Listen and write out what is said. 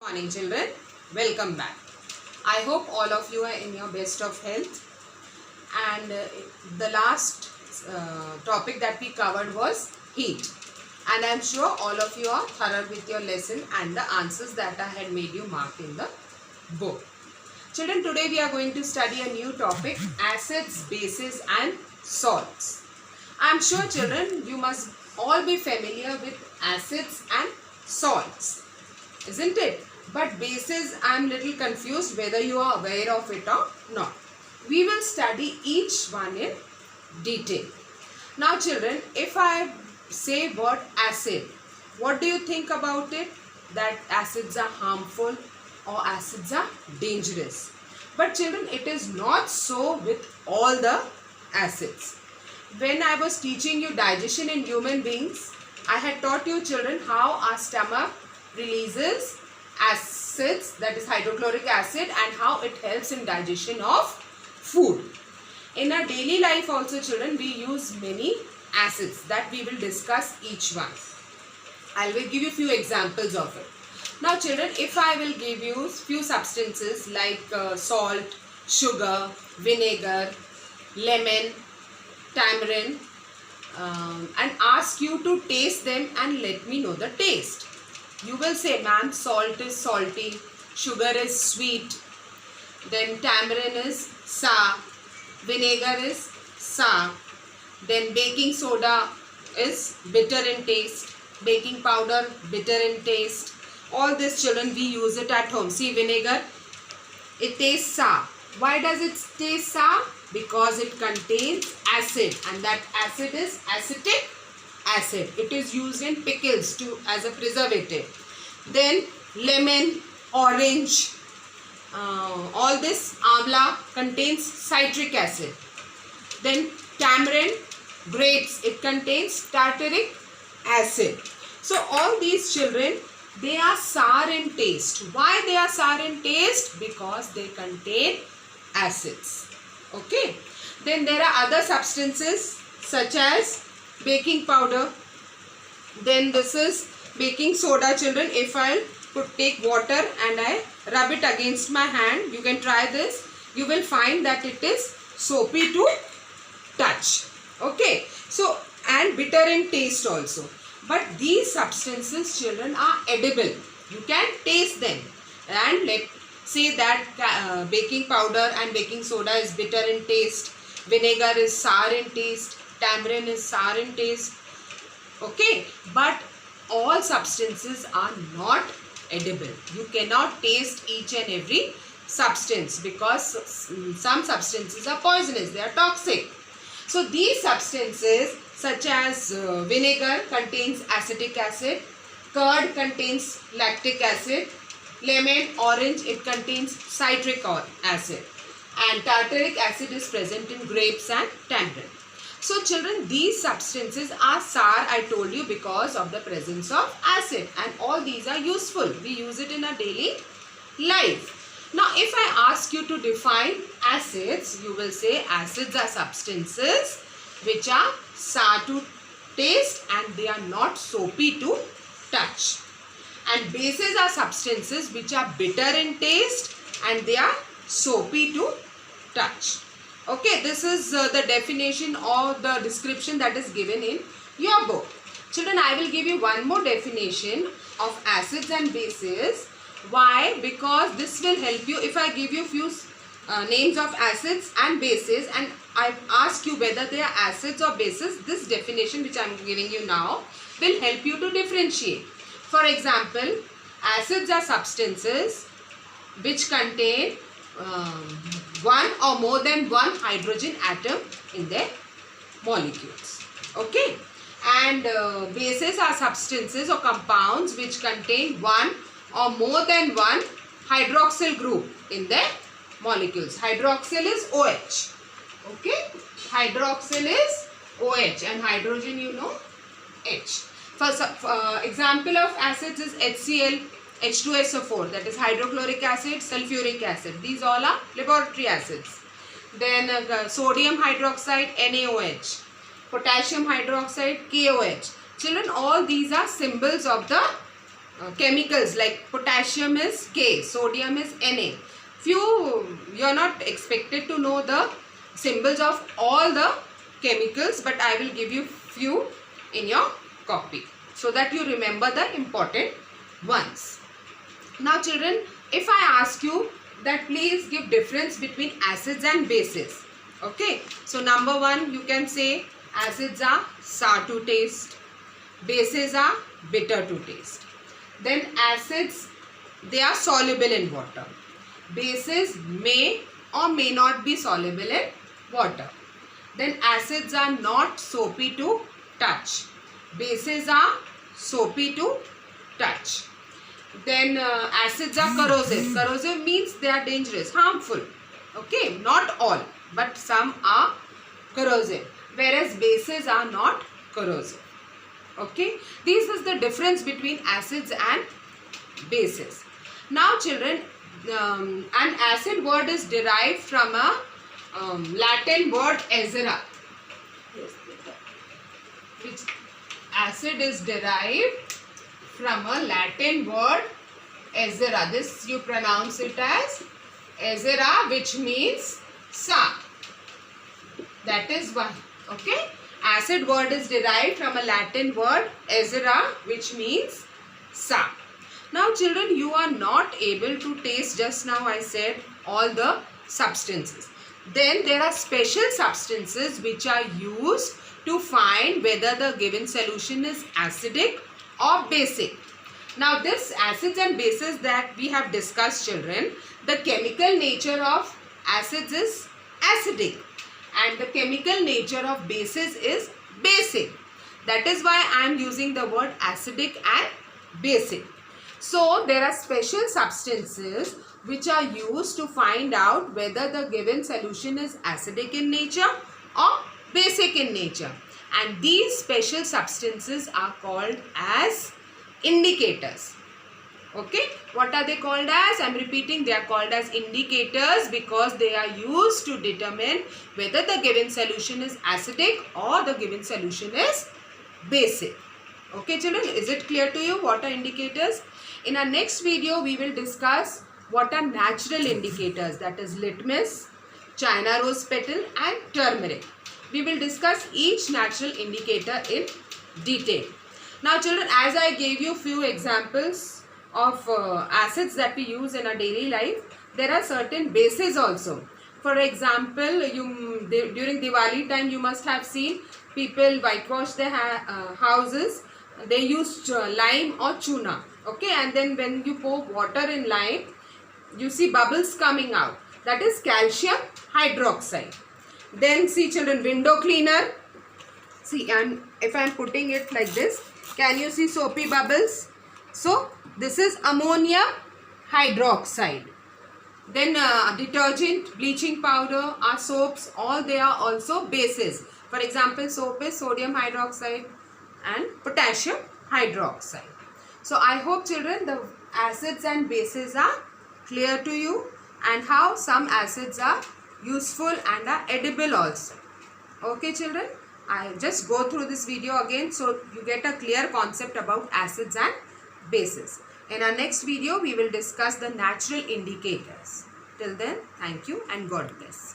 Morning children, welcome back. I hope all of you are in your best of health, and the last topic that we covered was heat, and I am sure all of you are thorough with your lesson and the answers that I had made you mark in the book. Children, today we are going to study a new topic, acids, bases and salts. I am sure children you must all be familiar with acids and salts, isn't it? But bases, I am little confused whether you are aware of it or not. We will study each one in detail. Now children, if I say word acid, what do you think about it? That acids are harmful or acids are dangerous. But children, it is not so with all the acids. When I was teaching you digestion in human beings, I had taught you children how our stomach releases acids, that is hydrochloric acid, and how it helps in digestion of food. In our daily life also children, we use many acids that we will discuss each one. I will give you few examples of it. Now children, if I will give you few substances like salt, sugar, vinegar, lemon, tamarind, and ask you to taste them and let me know the taste. You will say, ma'am, salt is salty, sugar is sweet, then tamarind is sour, vinegar is sour, then baking soda is bitter in taste, baking powder bitter in taste. All this children, we use it at home. See, vinegar, it tastes sour. Why does it taste sour? Because it contains acid, and that acid is acetic acid. It is used in pickles as a preservative. Then lemon, orange, all this amla contains citric acid. Then tamarind, grapes, it contains tartaric acid. So all these children, they are sour in taste. Why they are sour in taste? Because they contain acids. Okay. Then there are other substances such as baking powder. Then this is baking soda children. If I take water and I rub it against my hand, you can try this. You will find that it is soapy to touch. Okay. So, and bitter in taste also. But these substances children are edible. You can taste them. And let's say that baking powder and baking soda is bitter in taste. Vinegar is sour in taste. Tamarind is sour in taste. Okay. But all substances are not edible. You cannot taste each and every substance because some substances are poisonous. They are toxic. So these substances such as vinegar contains acetic acid, curd contains lactic acid, lemon, orange, it contains citric acid, and tartaric acid is present in grapes and tamarind. So children, these substances are sour, I told you, because of the presence of acid, and all these are useful. We use it in our daily life. Now if I ask you to define acids, you will say acids are substances which are sour to taste and they are not soapy to touch. And bases are substances which are bitter in taste and they are soapy to touch. Okay, this is the definition or the description that is given in your book. Children, I will give you one more definition of acids and bases. Why? Because this will help you. If I give you few names of acids and bases and I ask you whether they are acids or bases, this definition which I am giving you now will help you to differentiate. For example, acids are substances which contain one or more than one hydrogen atom in their molecules. Okay. And bases are substances or compounds which contain one or more than one hydroxyl group in their molecules. Hydroxyl is OH. Okay. Hydroxyl is OH and hydrogen you know H. For example of acids is HCl, H2SO4, that is hydrochloric acid, sulfuric acid. These all are laboratory acids. Then sodium hydroxide, NaOH, potassium hydroxide, KOH. Children, all these are symbols of the chemicals like potassium is K, sodium is Na. You are not expected to know the symbols of all the chemicals, but I will give you few in your copy so that you remember the important ones. Now children, if I ask you that please give difference between acids and bases. Okay, so number one, you can say acids are sour to taste, bases are bitter to taste. Then acids, they are soluble in water. Bases may or may not be soluble in water. Then acids are not soapy to touch. Bases are soapy to touch. Then acids are corrosive. Corrosive means they are dangerous, harmful. Okay, not all, but some are corrosive. Whereas bases are not corrosive. Okay, this is the difference between acids and bases. Now children, an acid word is derived from a Latin word azera. Which acid is derived from a Latin word azera. This you pronounce it as azera, which means sour. That is why. Okay. Acid word is derived from a Latin word azera, which means sour. Now children, you are not able to taste, just now I said, all the substances. Then there are special substances which are used to find whether the given solution is acidic or basic. Now this acids and bases that we have discussed children, the chemical nature of acids is acidic and the chemical nature of bases is basic. That is why I am using the word acidic and basic. So there are special substances which are used to find out whether the given solution is acidic in nature or basic in nature. And these special substances are called as indicators. Okay, what are they called as? I am repeating, they are called as indicators because they are used to determine whether the given solution is acidic or the given solution is basic. Okay children, is it clear to you what are indicators? In our next video, we will discuss what are natural indicators, that is litmus, China rose petal and turmeric. We will discuss each natural indicator in detail. Now children, as I gave you few examples of acids that we use in our daily life, there are certain bases also. For example, during Diwali time you must have seen people whitewash their houses. They use lime or chuna. Okay, and then when you pour water in lime, you see bubbles coming out. That is calcium hydroxide. Then see children, window cleaner. See, and if I am putting it like this, can you see soapy bubbles? So this is ammonium hydroxide. Then detergent, bleaching powder, our soaps, all they are also bases. For example, soap is sodium hydroxide and potassium hydroxide. So I hope children the acids and bases are clear to you and how some acids are useful and are edible also. Okay children, I just go through this video again so you get a clear concept about acids and bases. In our next video we will discuss the natural indicators. Till then, thank you and God bless.